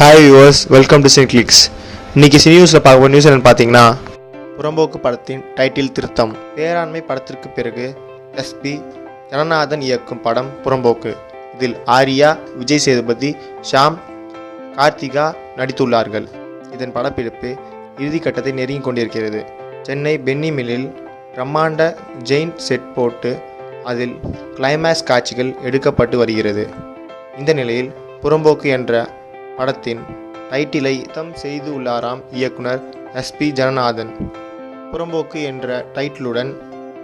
Hi viewers, welcome to Cinclicks. இன்னைக்கு நியூஸ்ல பார்க்க நியூஸ் என்னன்னு பார்த்தீங்கன்னா, புறம்போக்கு படத்தின் டைட்டில் திருத்தம். பேராண்மை படத்திற்கு பிறகு எஸ்பி ஜனநாதன் இயக்கும் படம் புறம்போக்கு. இதில் ஆர்யா, விஜய் சேதுபதி, ஷாம், கார்த்திகா நடித்துள்ளார்கள். இதன் படப்பிடிப்பு இறுதிக்கட்டத்தை நெருங்கி கொண்டிருக்கிறது. சென்னை பென்னி மில்லில் பிரம்மாண்ட ஜெயின் செட் போட்டு அதில் கிளைமேக்ஸ் காட்சிகள் எடுக்கப்பட்டு வருகிறது. இந்த நிலையில் புறம்போக்கு என்ற படத்தின் டைட்டிலை திருத்தம் செய்துள்ளாராம் இயக்குனர் எஸ்பி ஜனநாதன். புறம்போக்கு என்ற டைட்டிலுடன்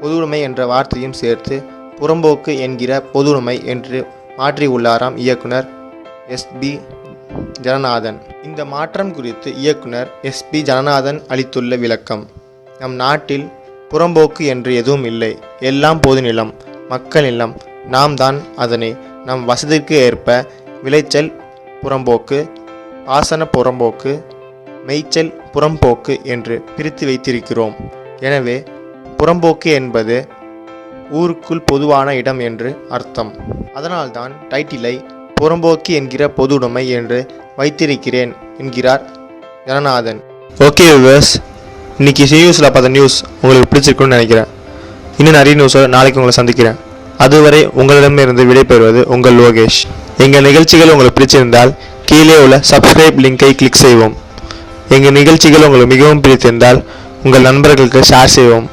பொதுவுடைமை என்ற வார்த்தையும் சேர்த்து புறம்போக்கு என்கிற பொதுவுடைமை என்று மாற்றியுள்ளாராம் இயக்குனர் எஸ்பி ஜனநாதன். இந்த மாற்றம் குறித்து இயக்குனர் எஸ்பி ஜனநாதன் அளித்துள்ள விளக்கம்: நம் நாட்டில் புறம்போக்கு என்று எதுவும் இல்லை. எல்லாம் பொது நிலம், மக்கள் நிலம். நாம் தான் அதனை நம் வசதிக்கு ஏற்ப விளைச்சல் புறம்போக்கு, பாசன புறம்போக்கு, மேய்ச்சல் புறம்போக்கு என்று பிரித்து வைத்திருக்கிறோம். எனவே புறம்போக்கு என்பது ஊருக்குள் பொதுவான இடம் என்று அர்த்தம். அதனால்தான் டைட்டிலை புறம்போக்கு என்கிற பொதுவுடைமை என்று வைத்திருக்கிறேன் என்கிறார் ஜனநாதன். ஓகே வியூவர்ஸ், இன்னைக்கு நியூஸில் பார்த்த நியூஸ் உங்களுக்கு பிடிச்சிருக்குன்னு நினைக்கிறேன். இன்னும் நிறைய நியூஸோட நாளைக்கு உங்களை சந்திக்கிறேன். அதுவரை உங்களிடமிருந்து விடைபெறுவது உங்கள் லோகேஷ். எங்கள் நிகழ்ச்சிகள் உங்களுக்கு பிடிச்சிருந்தால் கீழே உள்ள சப்ஸ்கிரைப் லிங்கை கிளிக் செய்வோம். எங்கள் நிகழ்ச்சிகள் உங்களுக்கு மிகவும் பிடித்திருந்தால் உங்கள் நண்பர்களுக்கு ஷேர் செய்வோம்.